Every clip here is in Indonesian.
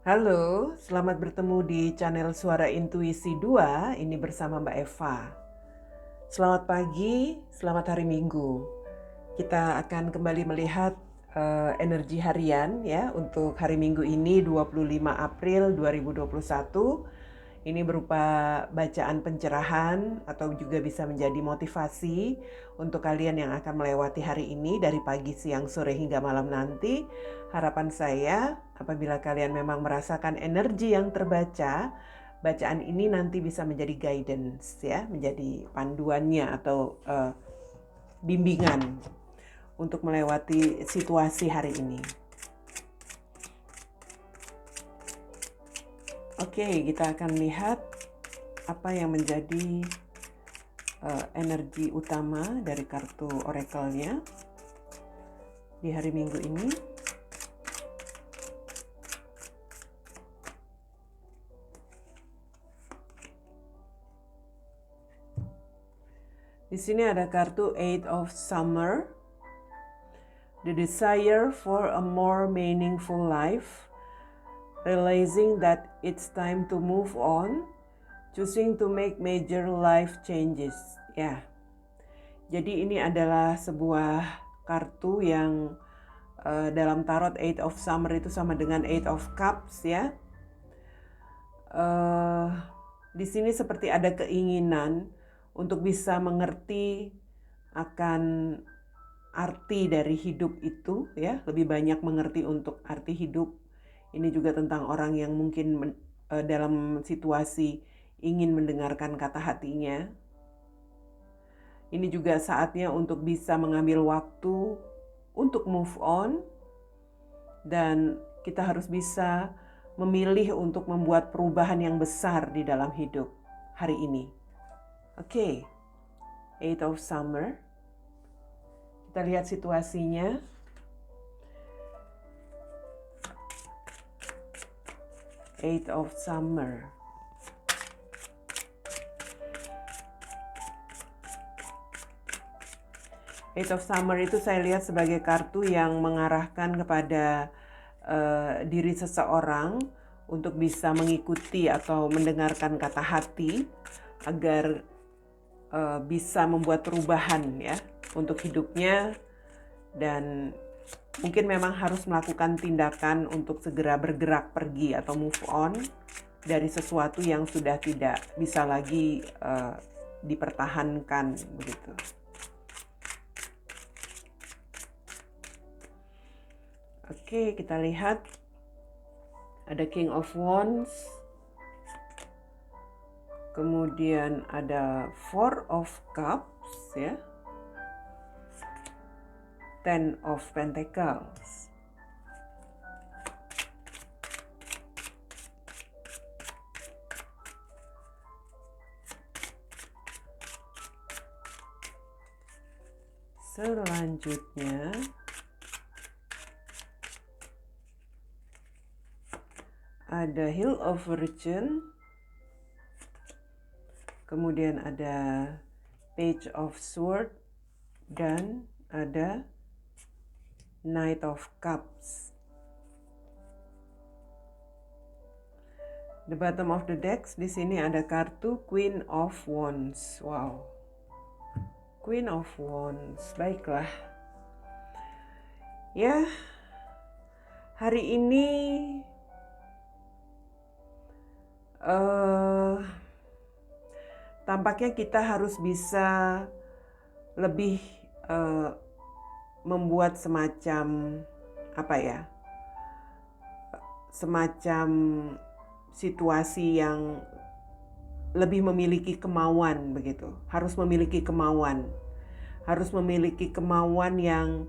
Halo, selamat bertemu di channel Suara Intuisi 2. Ini bersama Mbak Eva. Selamat pagi, selamat hari Minggu. Kita akan kembali melihat energi harian ya untuk hari Minggu ini 25 April 2021. Ini berupa bacaan pencerahan atau juga bisa menjadi motivasi untuk kalian yang akan melewati hari ini dari pagi, siang, sore hingga malam nanti. Harapan saya apabila kalian memang merasakan energi yang terbaca, bacaan ini nanti bisa menjadi guidance ya, menjadi panduannya atau bimbingan untuk melewati situasi hari ini. Oke, kita akan lihat apa yang menjadi energi utama dari kartu oracle-nya di hari Minggu ini. Di sini ada kartu Eight of Summer, the desire for a more meaningful life, realizing that it's time to move on, choosing to make major life changes. Ya, jadi ini adalah sebuah kartu yang dalam tarot Eight of Summer itu sama dengan Eight of Cups ya. Di sini seperti ada keinginan untuk bisa mengerti akan arti dari hidup itu ya, lebih banyak mengerti untuk arti hidup. Ini juga tentang orang yang mungkin dalam situasi ingin mendengarkan kata hatinya. Ini juga saatnya untuk bisa mengambil waktu untuk move on, dan kita harus bisa memilih untuk membuat perubahan yang besar di dalam hidup hari ini. Oke, Eight of Summer. Kita lihat situasinya. Eight of Summer. Eight of Summer itu saya lihat sebagai kartu yang mengarahkan kepada diri seseorang untuk bisa mengikuti atau mendengarkan kata hati agar bisa membuat perubahan ya untuk hidupnya, dan mungkin memang harus melakukan tindakan untuk segera bergerak pergi atau move on dari sesuatu yang sudah tidak bisa lagi dipertahankan begitu. Oke, kita lihat ada King of Wands, kemudian ada Four of Cups ya, Ten of Pentacles. Selanjutnya ada Hill of Fortune, kemudian ada Page of Swords, dan ada Knight of Cups. The bottom of the decks di sini ada kartu Queen of Wands. Wow, Queen of Wands. Baiklah, ya, hari ini tampaknya kita harus bisa lebih membuat semacam semacam situasi yang lebih memiliki kemauan begitu. Harus memiliki kemauan yang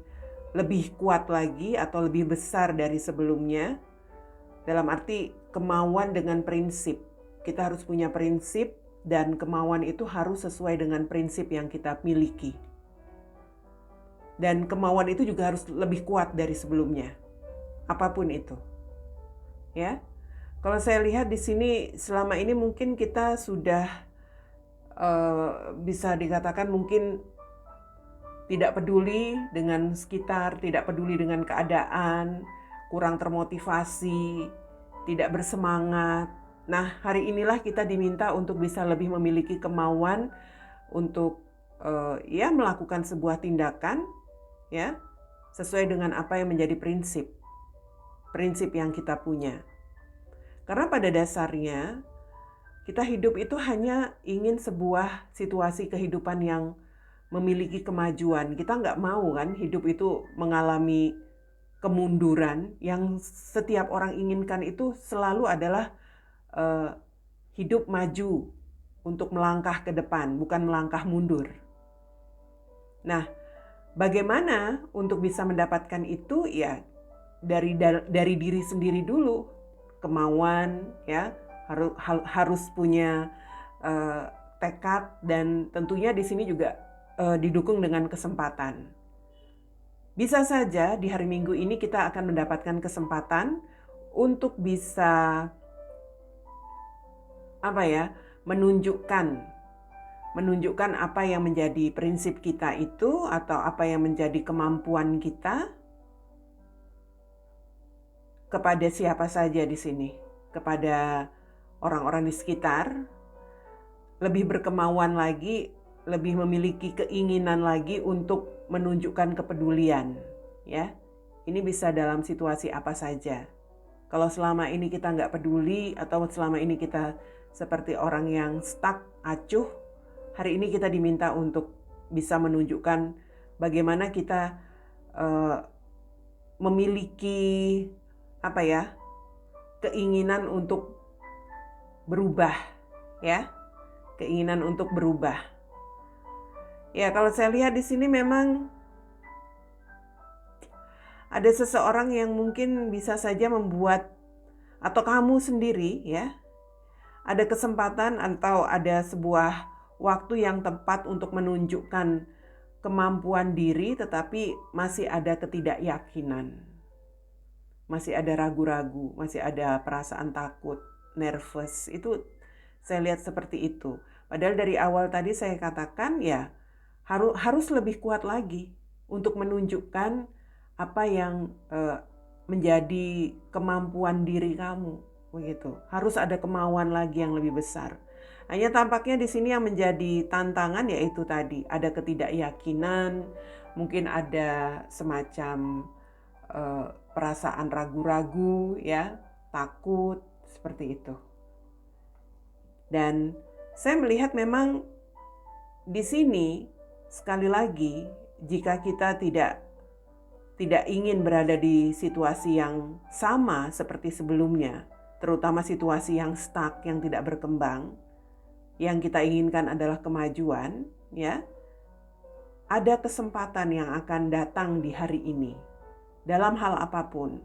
lebih kuat lagi atau lebih besar dari sebelumnya. Dalam arti kemauan dengan prinsip. Kita harus punya prinsip, dan kemauan itu harus sesuai dengan prinsip yang kita miliki. Dan kemauan itu juga harus lebih kuat dari sebelumnya. Apapun itu. Ya. Kalau saya lihat di sini selama ini mungkin kita sudah bisa dikatakan mungkin tidak peduli dengan sekitar, tidak peduli dengan keadaan, kurang termotivasi, tidak bersemangat. Nah, hari inilah kita diminta untuk bisa lebih memiliki kemauan untuk melakukan sebuah tindakan ya sesuai dengan apa yang menjadi prinsip yang kita punya. Karena pada dasarnya kita hidup itu hanya ingin sebuah situasi kehidupan yang memiliki kemajuan. Kita nggak mau kan hidup itu mengalami kemunduran. Yang setiap orang inginkan itu selalu adalah hidup maju untuk melangkah ke depan, bukan melangkah mundur. Nah, bagaimana untuk bisa mendapatkan itu? Ya dari diri sendiri dulu, kemauan ya, harus punya tekad, dan tentunya di sini juga didukung dengan kesempatan. Bisa saja di hari Minggu ini kita akan mendapatkan kesempatan untuk bisa menunjukkan apa yang menjadi prinsip kita itu, atau apa yang menjadi kemampuan kita kepada siapa saja di sini, kepada orang-orang di sekitar, lebih berkemauan lagi, lebih memiliki keinginan lagi untuk menunjukkan kepedulian, ya. Ini bisa dalam situasi apa saja. Kalau selama ini kita nggak peduli, atau selama ini kita seperti orang yang stuck, acuh, hari ini kita diminta untuk bisa menunjukkan bagaimana kita memiliki keinginan untuk berubah, ya, keinginan untuk berubah. Ya, kalau saya lihat di sini memang ada seseorang yang mungkin bisa saja membuat, atau kamu sendiri ya, ada kesempatan atau ada sebuah waktu yang tepat untuk menunjukkan kemampuan diri, tetapi masih ada ketidakyakinan. Masih ada ragu-ragu, masih ada perasaan takut, nervous. Itu saya lihat seperti itu. Padahal dari awal tadi saya katakan ya harus lebih kuat lagi untuk menunjukkan apa yang menjadi kemampuan diri kamu, begitu. Harus ada kemauan lagi yang lebih besar. Hanya tampaknya di sini yang menjadi tantangan yaitu tadi ada ketidakyakinan, mungkin ada semacam perasaan ragu-ragu, ya, takut, seperti itu. Dan saya melihat memang di sini sekali lagi, jika kita tidak ingin berada di situasi yang sama seperti sebelumnya, terutama situasi yang stuck, yang tidak berkembang, yang kita inginkan adalah kemajuan, ya, ada kesempatan yang akan datang di hari ini. Dalam hal apapun,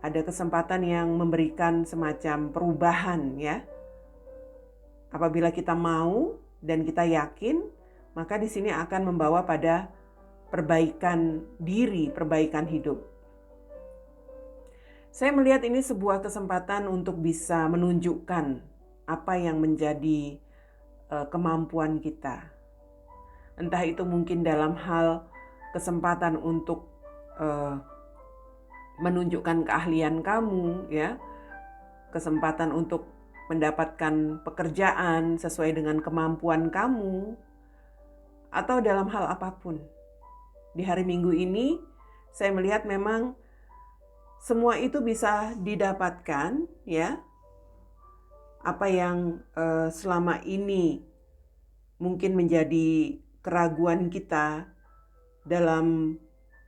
ada kesempatan yang memberikan semacam perubahan, ya. Apabila kita mau dan kita yakin, maka di sini akan membawa pada perbaikan diri, perbaikan hidup. Saya melihat ini sebuah kesempatan untuk bisa menunjukkan apa yang menjadi kemampuan kita. Entah itu mungkin dalam hal kesempatan untuk menunjukkan keahlian kamu, ya, kesempatan untuk mendapatkan pekerjaan sesuai dengan kemampuan kamu, atau dalam hal apapun. Di hari Minggu ini, saya melihat memang semua itu bisa didapatkan, ya. Apa yang selama ini mungkin menjadi keraguan kita dalam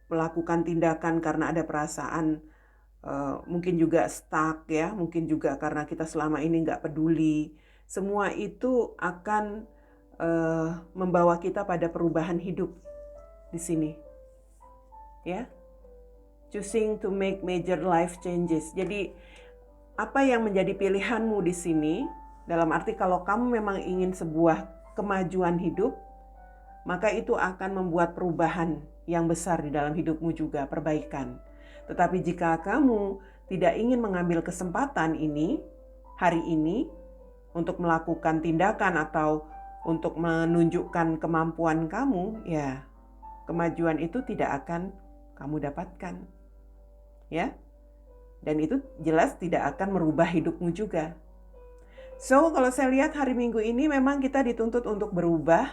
melakukan tindakan karena ada perasaan mungkin juga stuck, ya, mungkin juga karena kita selama ini nggak peduli. Semua itu akan membawa kita pada perubahan hidup di sini, ya. Choosing to make major life changes. Jadi apa yang menjadi pilihanmu di sini, dalam arti kalau kamu memang ingin sebuah kemajuan hidup, maka itu akan membuat perubahan yang besar di dalam hidupmu juga, perbaikan. Tetapi jika kamu tidak ingin mengambil kesempatan ini, hari ini, untuk melakukan tindakan atau untuk menunjukkan kemampuan kamu, ya, kemajuan itu tidak akan kamu dapatkan. Ya. Dan itu jelas tidak akan merubah hidupmu juga. So, kalau saya lihat hari Minggu ini memang kita dituntut untuk berubah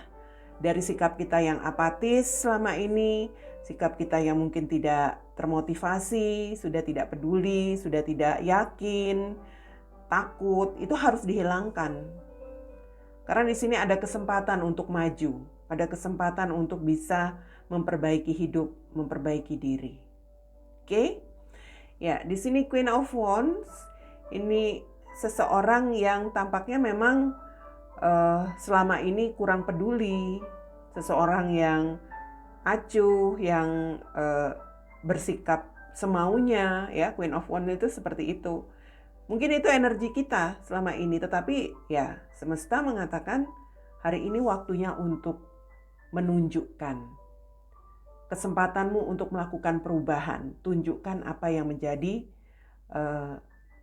dari sikap kita yang apatis selama ini, sikap kita yang mungkin tidak termotivasi, sudah tidak peduli, sudah tidak yakin, takut, itu harus dihilangkan. Karena di sini ada kesempatan untuk maju, ada kesempatan untuk bisa memperbaiki hidup, memperbaiki diri. Oke? Ya, di sini Queen of Wands ini seseorang yang tampaknya memang selama ini kurang peduli, seseorang yang acuh, yang bersikap semaunya, ya. Queen of Wands itu seperti itu. Mungkin itu energi kita selama ini, tetapi ya semesta mengatakan hari ini waktunya untuk menunjukkan kesempatanmu untuk melakukan perubahan. Tunjukkan apa yang menjadi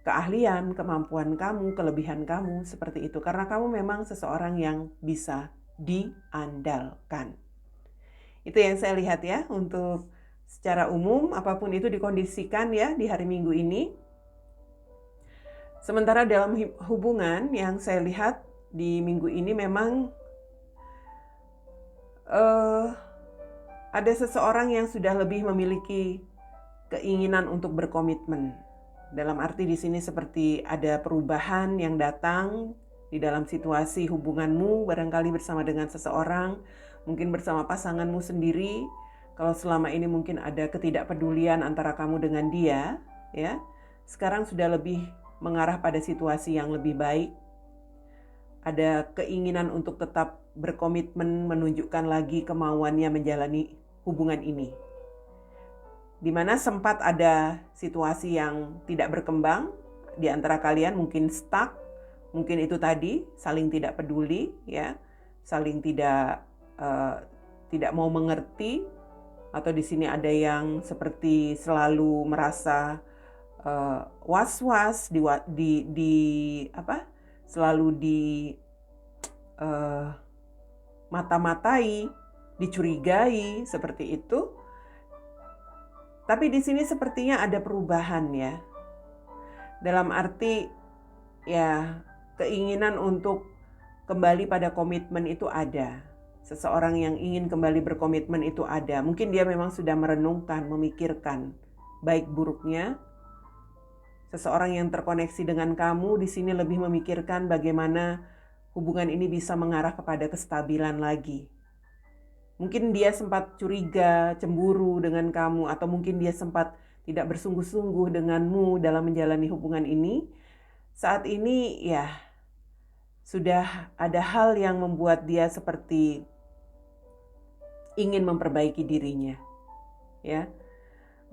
keahlian, kemampuan kamu, kelebihan kamu, seperti itu. Karena kamu memang seseorang yang bisa diandalkan. Itu yang saya lihat ya, untuk secara umum, apapun itu dikondisikan ya di hari Minggu ini. Sementara dalam hubungan yang saya lihat di minggu ini memang ada seseorang yang sudah lebih memiliki keinginan untuk berkomitmen. Dalam arti di sini seperti ada perubahan yang datang di dalam situasi hubunganmu, barangkali bersama dengan seseorang, mungkin bersama pasanganmu sendiri. Kalau selama ini mungkin ada ketidakpedulian antara kamu dengan dia, ya. Sekarang sudah lebih mengarah pada situasi yang lebih baik. Ada keinginan untuk tetap berkomitmen, menunjukkan lagi kemauannya menjalani hubungan ini. Di mana sempat ada situasi yang tidak berkembang di antara kalian, mungkin stuck, mungkin itu tadi saling tidak peduli, ya, saling tidak mau mengerti, atau di sini ada yang seperti selalu merasa was-was, selalu mata-matai, dicurigai, seperti itu. Tapi di sini sepertinya ada perubahan ya. Dalam arti ya keinginan untuk kembali pada komitmen itu ada. Seseorang yang ingin kembali berkomitmen itu ada. Mungkin dia memang sudah merenungkan, memikirkan baik buruknya. Seseorang yang terkoneksi dengan kamu di sini lebih memikirkan bagaimana hubungan ini bisa mengarah kepada kestabilan lagi. Mungkin dia sempat curiga, cemburu dengan kamu, atau mungkin dia sempat tidak bersungguh-sungguh denganmu dalam menjalani hubungan ini. Saat ini ya sudah ada hal yang membuat dia seperti ingin memperbaiki dirinya. Ya.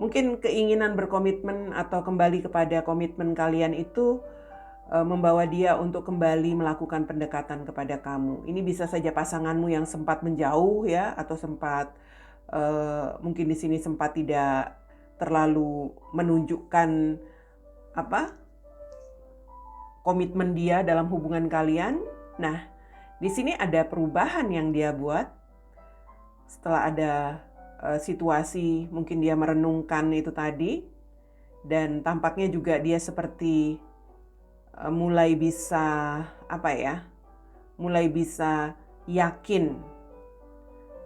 Mungkin keinginan berkomitmen atau kembali kepada komitmen kalian itu membawa dia untuk kembali melakukan pendekatan kepada kamu. Ini bisa saja pasanganmu yang sempat menjauh ya, atau sempat mungkin di sini sempat tidak terlalu menunjukkan komitmen dia dalam hubungan kalian. Nah, di sini ada perubahan yang dia buat setelah ada situasi, mungkin dia merenungkan itu tadi, dan tampaknya juga dia seperti mulai bisa mulai bisa yakin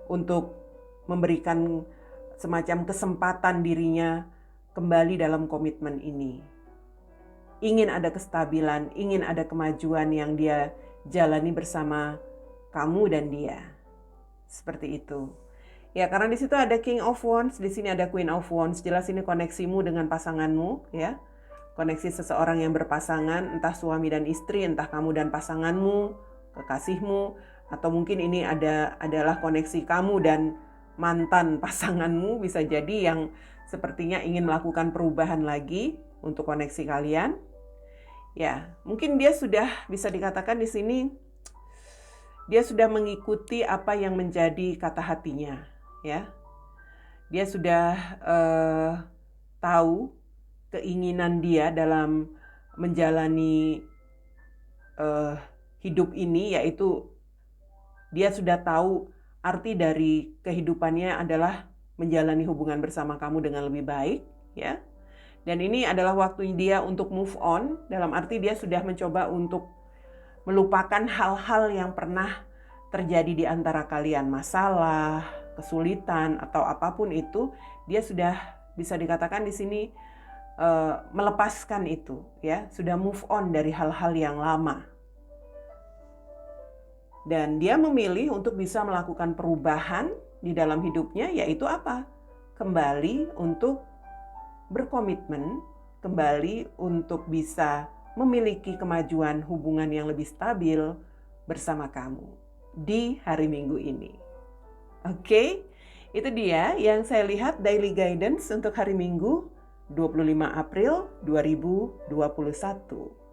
untuk memberikan semacam kesempatan dirinya kembali dalam komitmen ini. Ingin ada kestabilan, ingin ada kemajuan yang dia jalani bersama kamu dan dia. Seperti itu. Ya, karena di situ ada King of Wands, di sini ada Queen of Wands. Jelas ini koneksimu dengan pasanganmu, ya. Koneksi seseorang yang berpasangan, entah suami dan istri, entah kamu dan pasanganmu, kekasihmu, atau mungkin ini adalah koneksi kamu dan mantan pasanganmu, bisa jadi yang sepertinya ingin melakukan perubahan lagi untuk koneksi kalian. Ya, mungkin dia sudah bisa dikatakan di sini dia sudah mengikuti apa yang menjadi kata hatinya, ya. Dia sudah tahu keinginan dia dalam menjalani hidup ini, yaitu dia sudah tahu arti dari kehidupannya adalah menjalani hubungan bersama kamu dengan lebih baik, ya. Dan ini adalah waktu dia untuk move on, dalam arti dia sudah mencoba untuk melupakan hal-hal yang pernah terjadi di antara kalian, masalah, kesulitan, atau apapun itu. Dia sudah bisa dikatakan di sini melepaskan itu, ya, sudah move on dari hal-hal yang lama. Dan dia memilih untuk bisa melakukan perubahan di dalam hidupnya, yaitu apa? Kembali untuk berkomitmen, kembali untuk bisa memiliki kemajuan hubungan yang lebih stabil bersama kamu di hari Minggu ini. Oke, itu dia yang saya lihat daily guidance untuk hari Minggu 25 April 2021.